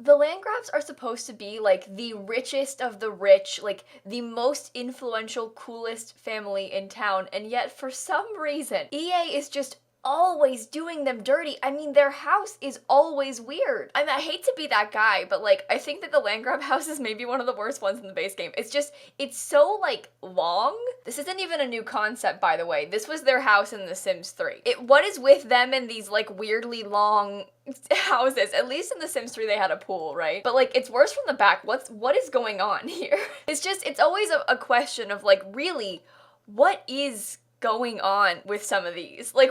The Landgrabs are supposed to be like the richest of the rich, like the most influential, coolest family in town, and yet for some reason, EA is just always doing them dirty. I mean, their house is always weird. I mean, I hate to be that guy, but like, I think that the Landgraab house is maybe one of the worst ones in the base game. It's so like long. This isn't even a new concept, by the way. This was their house in The Sims 3. What is with them and these like weirdly long houses? At least in The Sims 3 they had a pool, right? But like, it's worse from the back. What is going on here? It's always a question of like, really, what is going on with some of these? Like,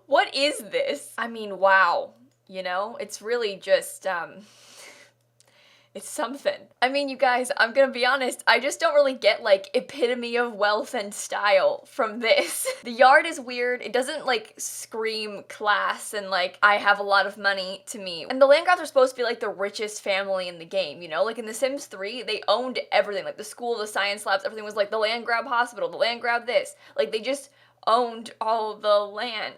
what is this? I mean, wow, you know? It's really just, it's something. I mean, you guys, I'm gonna be honest, I just don't really get, like, epitome of wealth and style from this. The yard is weird, it doesn't, like, scream class and, like, I have a lot of money to me. And the Landgrabs are supposed to be, like, the richest family in the game, you know? Like, in The Sims 3, they owned everything, like, the school, the science labs, everything was, like, the Landgraab hospital, the Landgraab this. Like, they just owned all the land.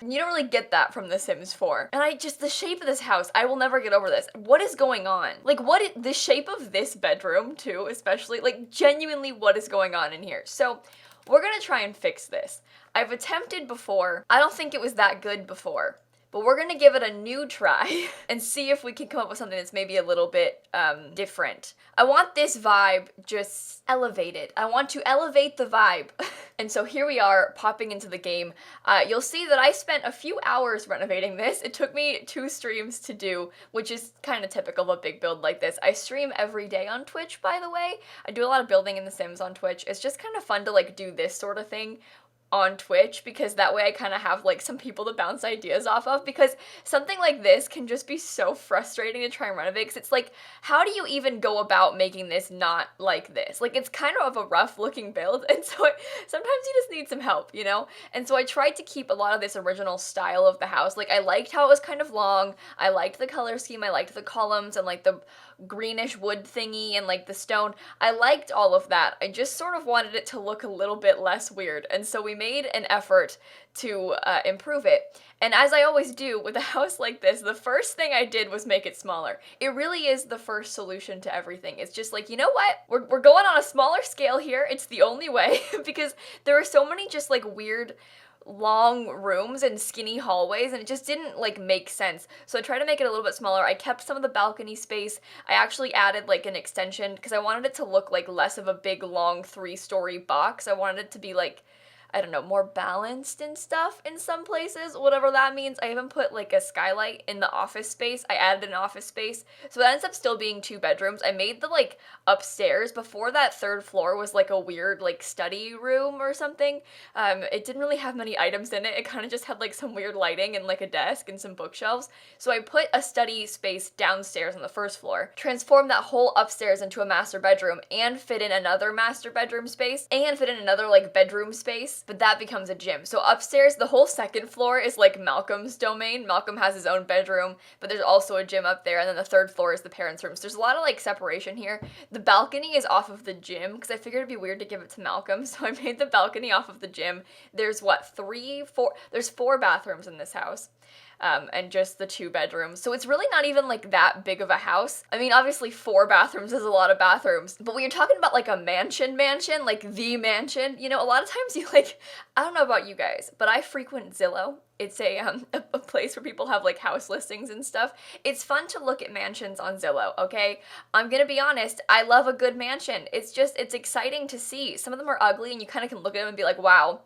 You don't really get that from The Sims 4. And the shape of this house, I will never get over this. What is going on? Like, the shape of this bedroom, too, especially, like, genuinely what is going on in here? So, we're gonna try and fix this. I've attempted before. I don't think it was that good before. But we're gonna give it a new try and see if we can come up with something that's maybe a little bit different. I want this vibe just elevated. I want to elevate the vibe. And so here we are popping into the game. You'll see that I spent a few hours renovating this. It took me 2 streams to do, which is kind of typical of a big build like this. I stream every day on Twitch, by the way. I do a lot of building in The Sims on Twitch. It's just kind of fun to like do this sort of thing on Twitch, because that way I kind of have like some people to bounce ideas off of, because something like this can just be so frustrating to try and renovate, because it's like, how do you even go about making this not like this? Like, it's kind of a rough looking build, and so sometimes you just need some help, you know? And so I tried to keep a lot of this original style of the house. Like, I liked how it was kind of long, I liked the color scheme, I liked the columns and like the greenish wood thingy and like the stone. I liked all of that. I just sort of wanted it to look a little bit less weird, and so we made an effort to improve it. And as I always do with a house like this, the first thing I did was make it smaller. It really is the first solution to everything. It's just like, you know what? We're going on a smaller scale here. It's the only way, because there are so many just like weird long rooms and skinny hallways, and it just didn't like make sense. So I tried to make it a little bit smaller. I kept some of the balcony space. I actually added like an extension because I wanted it to look like less of a big long 3-story box. I wanted it to be like, I don't know, more balanced and stuff in some places, whatever that means. I even put like a skylight in the office space. I added an office space. So that ends up still being 2 bedrooms. I made the like upstairs, before that 3rd floor was like a weird like study room or something. It didn't really have many items in it. It kind of just had like some weird lighting and like a desk and some bookshelves. So I put a study space downstairs on the 1st floor, transformed that whole upstairs into a master bedroom, and fit in another master bedroom space, and fit in another like bedroom space. But that becomes a gym. So upstairs, the whole 2nd floor is like Malcolm's domain. Malcolm has his own bedroom, but there's also a gym up there, and then the 3rd floor is the parents' room. So there's a lot of like separation here. The balcony is off of the gym, because I figured it'd be weird to give it to Malcolm, so I made the balcony off of the gym. There's what, 4 bathrooms in this house. And just the 2 bedrooms. So it's really not even like that big of a house. I mean, obviously 4 bathrooms is a lot of bathrooms, but when you're talking about like a mansion, like the mansion, you know, a lot of times you like, I don't know about you guys, but I frequent Zillow. It's a place where people have like house listings and stuff. It's fun to look at mansions on Zillow, okay? I'm gonna be honest, I love a good mansion. It's exciting to see. Some of them are ugly and you kind of can look at them and be like, wow,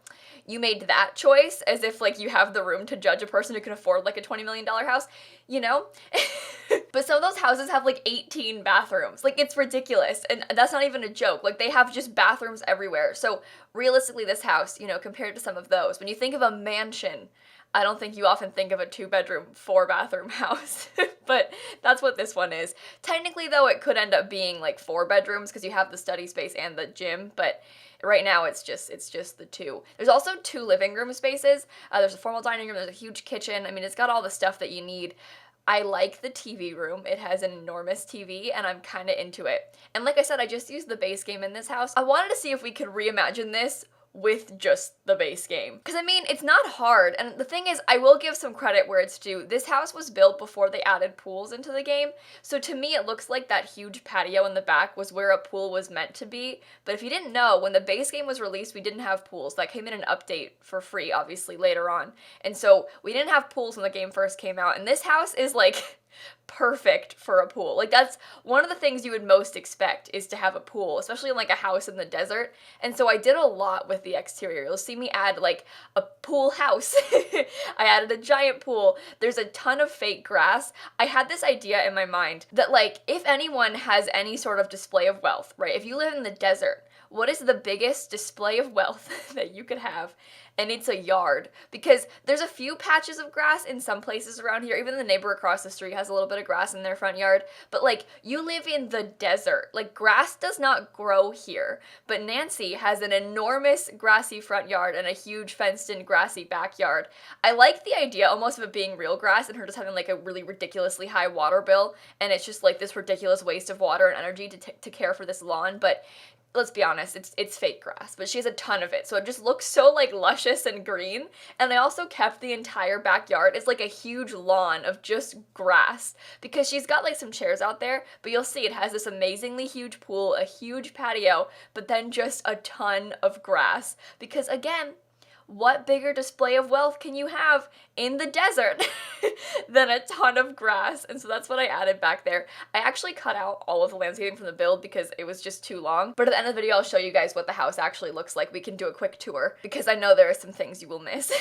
you made that choice, as if like you have the room to judge a person who can afford like a $20 million house, you know? But some of those houses have like 18 bathrooms. Like, it's ridiculous, and that's not even a joke. Like, they have just bathrooms everywhere. So realistically, this house, you know, compared to some of those, when you think of a mansion, I don't think you often think of a 2-bedroom, 4-bathroom house, but that's what this one is. Technically, though, it could end up being like 4 bedrooms because you have the study space and the gym, but right now it's just the 2. There's also 2 living room spaces. There's a formal dining room, there's a huge kitchen. I mean, it's got all the stuff that you need. I like the TV room. It has an enormous TV, and I'm kind of into it. And like I said, I just used the base game in this house. I wanted to see if we could reimagine this with just the base game. Because I mean, it's not hard, and the thing is, I will give some credit where it's due. This house was built before they added pools into the game, so to me it looks like that huge patio in the back was where a pool was meant to be. But if you didn't know, when the base game was released, we didn't have pools. That came in an update for free, obviously, later on. And so we didn't have pools when the game first came out, and this house is like perfect for a pool. Like, that's one of the things you would most expect, is to have a pool, especially in like a house in the desert. And so I did a lot with the exterior. You'll see me add like a pool house. I added a giant pool. There's a ton of fake grass. I had this idea in my mind that, like, if anyone has any sort of display of wealth, right? If you live in the desert, what is the biggest display of wealth that you could have? And it's a yard, because there's a few patches of grass in some places around here. Even the neighbor across the street has a little bit of grass in their front yard. But like, you live in the desert. Like, grass does not grow here. But Nancy has an enormous grassy front yard and a huge fenced-in grassy backyard. I like the idea almost of it being real grass and her just having like a really ridiculously high water bill, and it's just like this ridiculous waste of water and energy to care for this lawn. But let's be honest, it's fake grass, but she has a ton of it, so it just looks so like luscious and green. And I also kept the entire backyard as like a huge lawn of just grass, because she's got like some chairs out there, but you'll see it has this amazingly huge pool, a huge patio, but then just a ton of grass. Because again, what bigger display of wealth can you have in the desert than a ton of grass? And so that's what I added back there. I actually cut out all of the landscaping from the build because it was just too long. But at the end of the video, I'll show you guys what the house actually looks like. We can do a quick tour, because I know there are some things you will miss.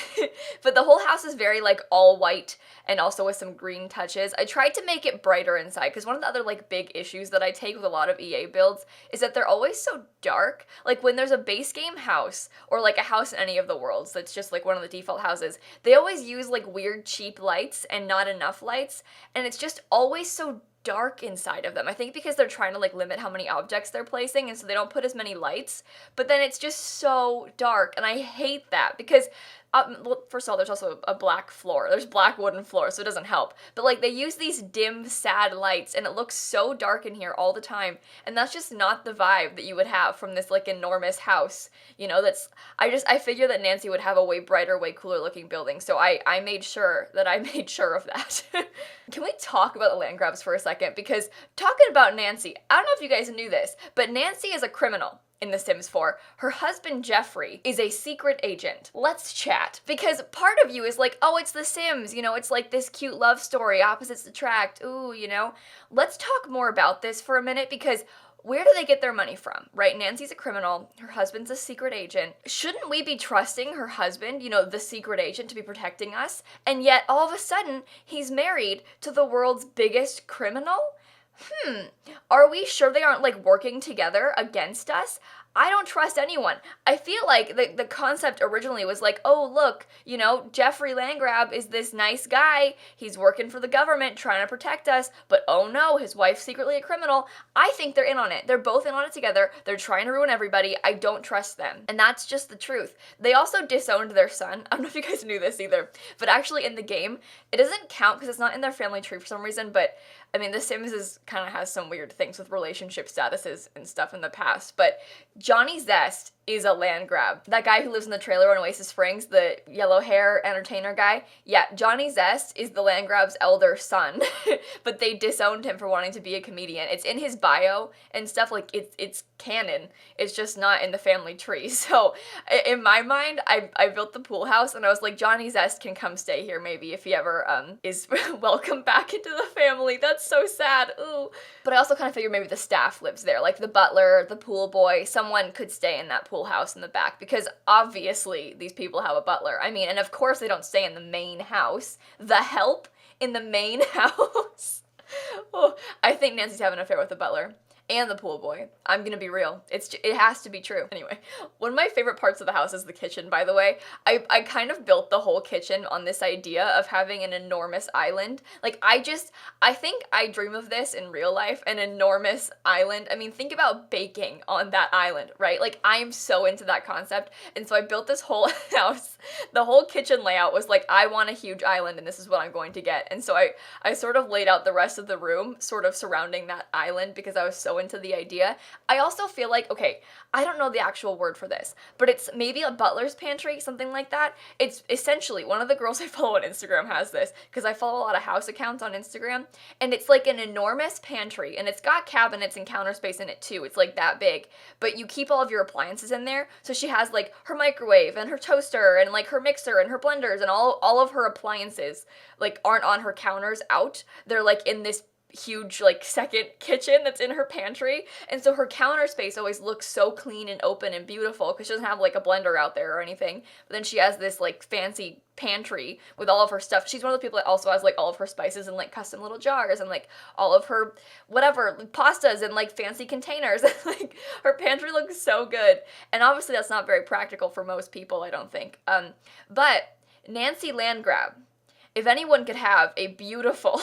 But the whole house is very like all white, and also with some green touches. I tried to make it brighter inside, because one of the other like big issues that I take with a lot of EA builds is that they're always so dark. Like, when there's a base game house, or like a house in any of the worlds that's just like one of the default houses, they always use like weird cheap lights and not enough lights, and it's just always so dark inside of them. I think because they're trying to like limit how many objects they're placing, and so they don't put as many lights, but then it's just so dark, and I hate that. Because well, first of all, there's also a black floor. There's black wooden floor, so it doesn't help. But like, they use these dim, sad lights, and it looks so dark in here all the time. And that's just not the vibe that you would have from this like enormous house. You know, I figure that Nancy would have a way brighter, way cooler looking building. So I made sure that I made sure of that. Can we talk about the Landgraabs for a second? Because talking about Nancy, I don't know if you guys knew this, but Nancy is a criminal in The Sims 4. Her husband, Jeffrey, is a secret agent. Let's chat. Because part of you is like, oh, it's The Sims, you know, it's like this cute love story, opposites attract, ooh, you know. Let's talk more about this for a minute, because where do they get their money from, right? Nancy's a criminal, her husband's a secret agent. Shouldn't we be trusting her husband, you know, the secret agent, to be protecting us? And yet, all of a sudden, he's married to the world's biggest criminal? Are we sure they aren't like working together against us? I don't trust anyone. I feel like the concept originally was like, oh, look, you know, Jeffrey Landgraab is this nice guy. He's working for the government, trying to protect us. But oh no, his wife's secretly a criminal. I think they're in on it. They're both in on it together. They're trying to ruin everybody. I don't trust them. And that's just the truth. They also disowned their son. I don't know if you guys knew this either, but actually in the game, it doesn't count because it's not in their family tree for some reason. But I mean, The Sims kind of has some weird things with relationship statuses and stuff in the past. But Johnny Zest is a Landgraab. That guy who lives in the trailer in Oasis Springs, the yellow hair entertainer guy. Yeah, Johnny Zest is the Landgraab's elder son, but they disowned him for wanting to be a comedian. It's in his bio and stuff, like it's canon. It's just not in the family tree. So in my mind, I built the pool house and I was like, Johnny Zest can come stay here maybe if he ever is welcome back into the family. That's so sad. Ooh. But I also kind of figured maybe the staff lives there, like the butler, the pool boy, someone could stay in that pool house in the back, because obviously these people have a butler. I mean, and of course they don't stay in the main house. The help in the main house. Oh, I think Nancy's having an affair with the butler and the pool boy. I'm gonna be real. It has to be true. Anyway, one of my favorite parts of the house is the kitchen, by the way. I kind of built the whole kitchen on this idea of having an enormous island. Like, I think I dream of this in real life, an enormous island. I mean, think about baking on that island, right? Like, I am so into that concept. And so I built this whole house. The whole kitchen layout was like, I want a huge island and this is what I'm going to get. And so I sort of laid out the rest of the room sort of surrounding that island because I was so so into the idea. I also feel like, okay, I don't know the actual word for this, but it's maybe a butler's pantry, something like that. It's essentially, one of the girls I follow on Instagram has this, because I follow a lot of house accounts on Instagram, and it's like an enormous pantry, and it's got cabinets and counter space in it too. It's like that big, but you keep all of your appliances in there. So she has like her microwave and her toaster and like her mixer and her blenders, and all of her appliances like aren't on her counters out. They're like in this huge like second kitchen that's in her pantry, and so her counter space always looks so clean and open and beautiful because she doesn't have like a blender out there or anything. But then she has this like fancy pantry with all of her stuff. She's one of the people that also has like all of her spices in like custom little jars and like all of her whatever pastas in like fancy containers. Like her pantry looks so good, and obviously that's not very practical for most people, I don't think. But Nancy Landgraab, if anyone could have a beautiful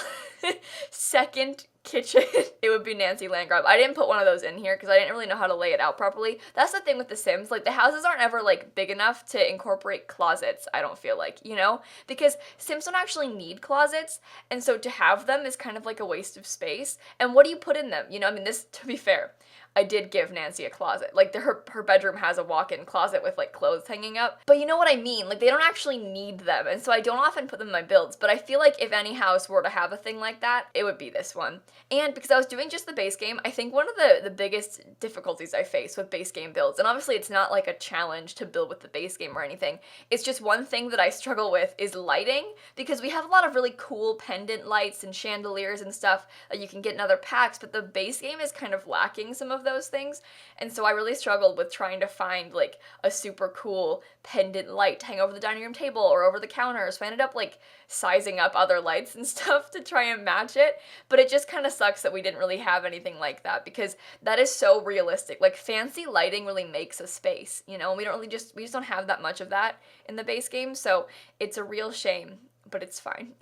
second kitchen, it would be Nancy Landgraab. I didn't put one of those in here because I didn't really know how to lay it out properly. That's the thing with The Sims. Like, the houses aren't ever, like, big enough to incorporate closets, I don't feel like, you know? Because Sims don't actually need closets, and so to have them is kind of like a waste of space. And what do you put in them? You know, I mean, this, to be fair, I did give Nancy a closet. Like, her bedroom has a walk-in closet with, like, clothes hanging up. But you know what I mean? Like, they don't actually need them, and so I don't often put them in my builds. But I feel like if any house were to have a thing like that, it would be this one. And because I was doing just the base game, I think one of the biggest difficulties I face with base game builds, and obviously it's not like a challenge to build with the base game or anything, it's just one thing that I struggle with is lighting, because we have a lot of really cool pendant lights and chandeliers and stuff that you can get in other packs, but the base game is kind of lacking some of those things, and so I really struggled with trying to find like a super cool pendant light to hang over the dining room table or over the counters. So I ended up like sizing up other lights and stuff to try and match it, but it just kind of sucks that we didn't really have anything like that, because that is so realistic. Like, fancy lighting really makes a space, you know, and we just don't have that much of that in the base game, so it's a real shame. But it's fine.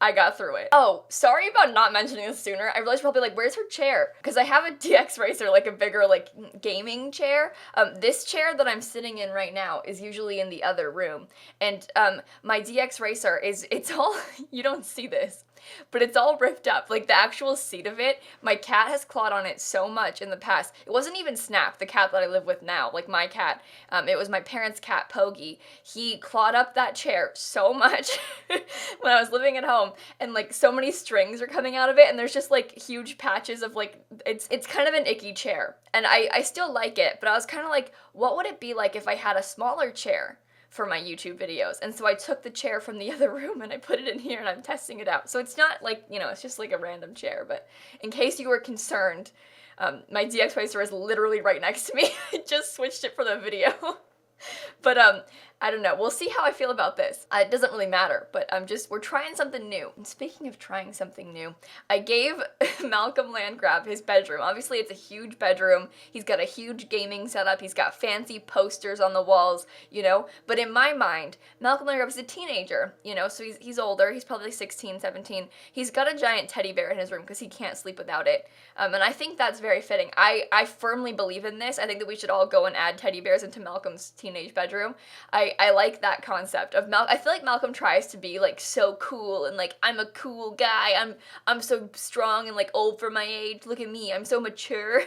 I got through it. Oh, sorry about not mentioning this sooner. I realized you're probably like, where's her chair? Because I have a DX Racer, like a bigger, like, gaming chair. This chair that I'm sitting in right now is usually in the other room. And my DX Racer it's all, you don't see this, but it's all ripped up. Like, the actual seat of it, my cat has clawed on it so much in the past. It wasn't even Snap, the cat that I live with now, like my cat. It was my parents' cat, Pogi. He clawed up that chair so much when I was living at home, and like so many strings are coming out of it, and there's just like huge patches of like, it's kind of an icky chair. And I still like it, but I was kind of like, what would it be like if I had a smaller chair for my YouTube videos? And so I took the chair from the other room and I put it in here, and I'm testing it out. So it's not like, you know, it's just like a random chair, but in case you were concerned, my DX Racer is literally right next to me. I just switched it for the video. But I don't know. We'll see how I feel about this. It doesn't really matter, but we're trying something new. And speaking of trying something new, I gave Malcolm Landgraab his bedroom. Obviously, it's a huge bedroom. He's got a huge gaming setup. He's got fancy posters on the walls, you know? But in my mind, Malcolm Landgraab is a teenager, you know? So he's older. He's probably 16, 17. He's got a giant teddy bear in his room because he can't sleep without it. And I think that's very fitting. I firmly believe in this. I think that we should all go and add teddy bears into Malcolm's teenage bedroom. I like that concept of I feel like Malcolm tries to be like so cool and like, I'm a cool guy, I'm so strong and like old for my age, look at me, I'm so mature.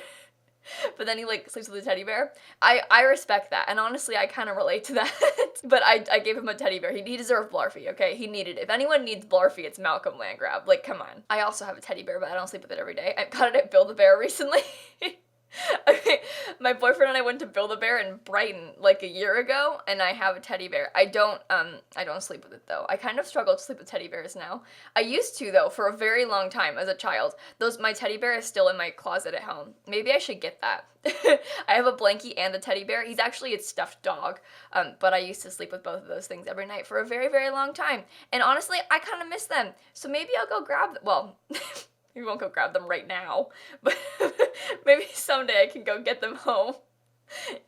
But then he like sleeps with a teddy bear. I respect that, and honestly I kind of relate to that. But I gave him a teddy bear. He deserved Blarfy, okay? He needed it. If anyone needs Blarfy, it's Malcolm Landgraab. Like, come on. I also have a teddy bear, but I don't sleep with it every day. I got it at Build-A-Bear recently. Okay, my boyfriend and I went to Build-A-Bear in Brighton like a year ago, and I have a teddy bear. I don't sleep with it though. I kind of struggle to sleep with teddy bears now. I used to though, for a very long time as a child. My teddy bear is still in my closet at home. Maybe I should get that. I have a blankie and a teddy bear. He's actually a stuffed dog, but I used to sleep with both of those things every night for a very, very long time. And honestly, I kind of miss them. So maybe I'll go grab them. Well, we won't go grab them right now, but maybe someday I can go get them home.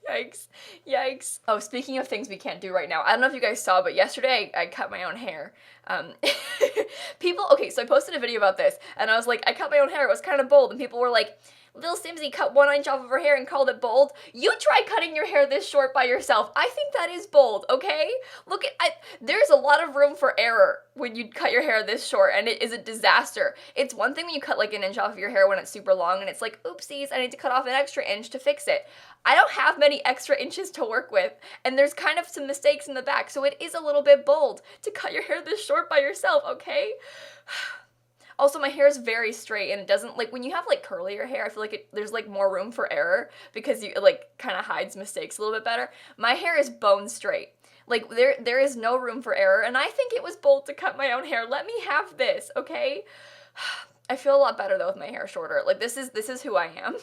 Yikes. Yikes. Oh, speaking of things we can't do right now, I don't know if you guys saw, but yesterday I cut my own hair. Okay, so I posted a video about this, and I was like, I cut my own hair, it was kind of bold, and people were like, Little Simsie cut 1 inch off of her hair and called it bold. You try cutting your hair this short by yourself. I think that is bold, okay? Look at, there's a lot of room for error when you cut your hair this short, and it is a disaster. It's one thing when you cut like an inch off of your hair when it's super long and it's like, oopsies, I need to cut off an extra inch to fix it. I don't have many extra inches to work with, and there's kind of some mistakes in the back, so it is a little bit bold to cut your hair this short by yourself, okay? Also, my hair is very straight, and it doesn't, like, when you have, like, curlier hair, I feel like there's, like, more room for error because it, like, kind of hides mistakes a little bit better. My hair is bone straight. Like, there is no room for error, and I think it was bold to cut my own hair. Let me have this, okay? I feel a lot better, though, with my hair shorter. Like, this is who I am.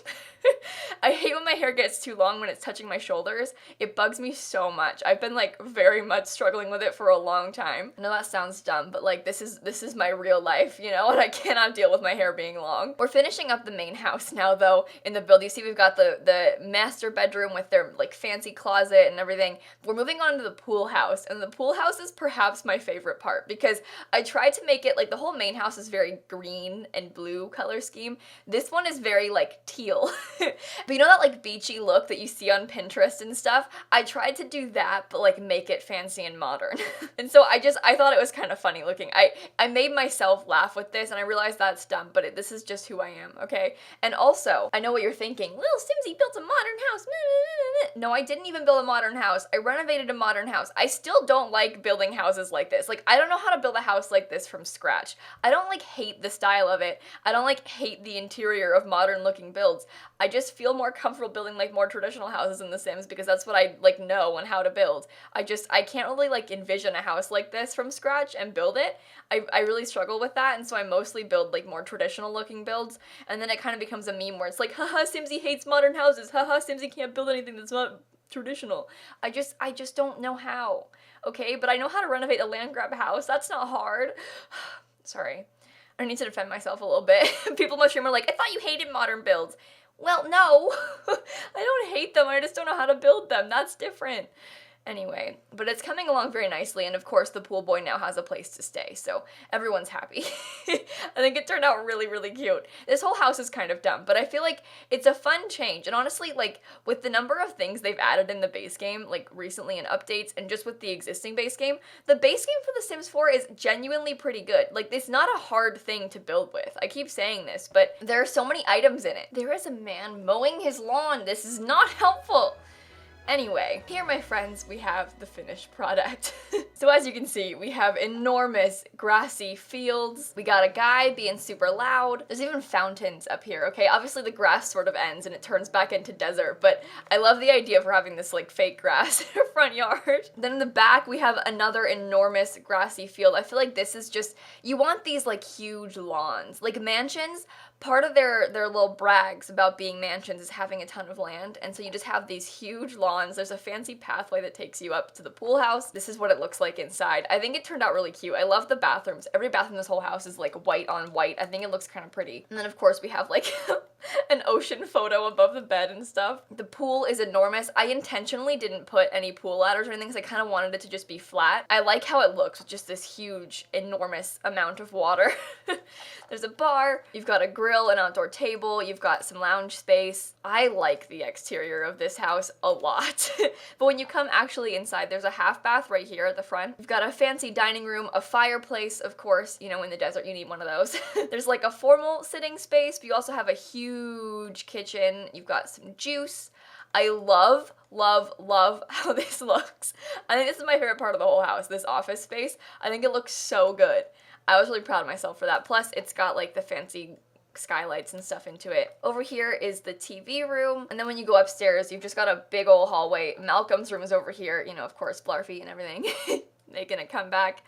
I hate when my hair gets too long when it's touching my shoulders. It bugs me so much. I've been, like, very much struggling with it for a long time. I know that sounds dumb, but, like, this is my real life, you know, and I cannot deal with my hair being long. We're finishing up the main house now, though, in the build. You see we've got the master bedroom with their, like, fancy closet and everything. We're moving on to the pool house, and the pool house is perhaps my favorite part because I tried to make it, like, the whole main house is very green and blue color scheme. This one is very, like, teal. But you know that, like, beachy look that you see on Pinterest and stuff? I tried to do that, but, like, make it fancy and modern. And so I thought it was kind of funny looking. I made myself laugh with this, and I realized that's dumb, but this is just who I am, okay? And also, I know what you're thinking. Little Simsie built a modern house. No, I didn't even build a modern house. I renovated a modern house. I still don't like building houses like this. Like, I don't know how to build a house like this from scratch. I don't, like, hate the style of it. I don't, like, hate the interior of modern looking builds. I just feel more comfortable building, like, more traditional houses in The Sims because that's what I, like, know and how to build. I can't really, like, envision a house like this from scratch and build it. I really struggle with that, and so I mostly build, like, more traditional looking builds, and then it kind of becomes a meme where it's like, haha, Simsie hates modern houses, haha, Simsie can't build anything that's not traditional. I just don't know how, okay? But I know how to renovate a Landgraab house. That's not hard. Sorry. I need to defend myself a little bit. People in my stream are like, I thought you hated modern builds. Well, no. I don't hate them, I just don't know how to build them. That's different. Anyway, but it's coming along very nicely, and of course the pool boy now has a place to stay, so everyone's happy. I think it turned out really, really cute. This whole house is kind of dumb, but I feel like it's a fun change, and honestly, like, with the number of things they've added in the base game, like, recently in updates, and just with the existing base game, the base game for The Sims 4 is genuinely pretty good. Like, it's not a hard thing to build with. I keep saying this, but there are so many items in it. There is a man mowing his lawn. This is not helpful. Anyway, here, my friends, we have the finished product. So as you can see, we have enormous grassy fields. We got a guy being super loud. There's even fountains up here, okay? Obviously the grass sort of ends and it turns back into desert, but I love the idea for having this, like, fake grass in our front yard. Then in the back, we have another enormous grassy field. I feel like this is just, you want these, like, huge lawns. Like, mansions, part of their little brags about being mansions is having a ton of land, and so you just have these huge lawns. There's a fancy pathway that takes you up to the pool house. This is what it looks like inside. I think it turned out really cute. I love the bathrooms. Every bathroom in this whole house is, like, white on white. I think it looks kind of pretty. And then of course we have, like, an ocean photo above the bed and stuff. The pool is enormous. I intentionally didn't put any pool ladders or anything because I kind of wanted it to just be flat. I like how it looks with just this huge, enormous amount of water. There's a bar, you've got a grill, an outdoor table, you've got some lounge space. I like the exterior of this house a lot. But when you come actually inside, there's a half bath right here at the front. You've got a fancy dining room, a fireplace, of course, you know, in the desert you need one of those. There's, like, a formal sitting space, but you also have a huge kitchen. You've got some juice. I love, love, love how this looks. I think this is my favorite part of the whole house, this office space. I think it looks so good. I was really proud of myself for that. Plus, it's got, like, the fancy skylights and stuff into it. Over here is the TV room, and then when you go upstairs, you've just got a big old hallway. Malcolm's room is over here, you know, of course, Blarfy and everything, making a comeback.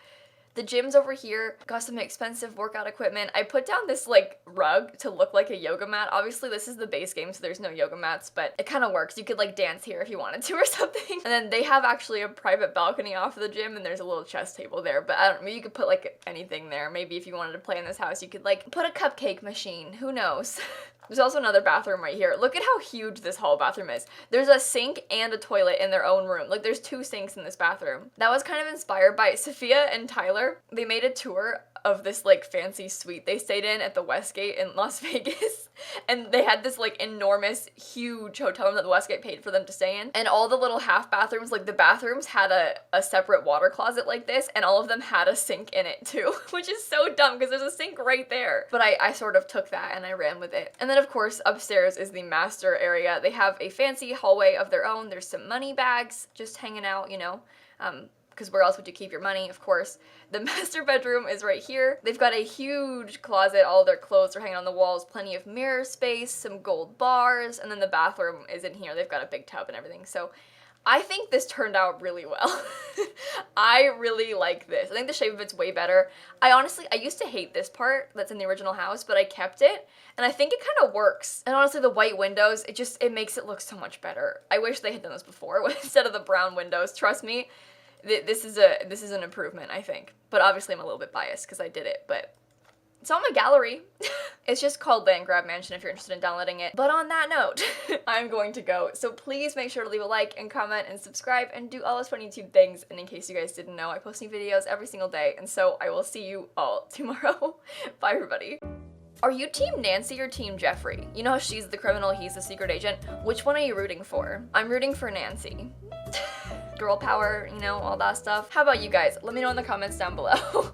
The gym's over here, got some expensive workout equipment. I put down this, like, rug to look like a yoga mat. Obviously, this is the base game, so there's no yoga mats, but it kind of works. You could, like, dance here if you wanted to or something. And then they have actually a private balcony off of the gym, and there's a little chess table there, but I don't know, maybe you could put, like, anything there. Maybe if you wanted to play in this house, you could, like, put a cupcake machine. Who knows? There's also another bathroom right here. Look at how huge this hall bathroom is. There's a sink and a toilet in their own room. Like, there's 2 sinks in this bathroom. That was kind of inspired by Sophia and Tyler. They made a tour of this like fancy suite they stayed in at the Westgate in Las Vegas. And they had this like enormous, huge hotel room that the Westgate paid for them to stay in. And all the little half bathrooms, like the bathrooms had a separate water closet like this, and all of them had a sink in it too, which is so dumb because there's a sink right there. But I sort of took that and I ran with it. And then of course upstairs is the master area. They have a fancy hallway of their own. There's some money bags just hanging out, you know, because where else would you keep your money, of course. The master bedroom is right here. They've got a huge closet. All their clothes are hanging on the walls, plenty of mirror space, some gold bars, and then the bathroom is in here. They've got a big tub and everything. So I think this turned out really well. I really like this. I think the shape of it's way better. I used to hate this part that's in the original house, but I kept it, and I think it kind of works. And honestly, the white windows, it makes it look so much better. I wish they had done this before instead of the brown windows. Trust me, this is an improvement, I think. But obviously I'm a little bit biased because I did it, but it's on my gallery. It's just called Landgraab Mansion if you're interested in downloading it. But on that note, I'm going to go. So please make sure to leave a like and comment and subscribe and do all those fun YouTube things. And in case you guys didn't know, I post new videos every single day. And so I will see you all tomorrow. Bye, everybody. Are you Team Nancy or Team Jeffrey? You know how she's the criminal, he's the secret agent? Which one are you rooting for? I'm rooting for Nancy. Girl power, you know, all that stuff. How about you guys? Let me know in the comments down below.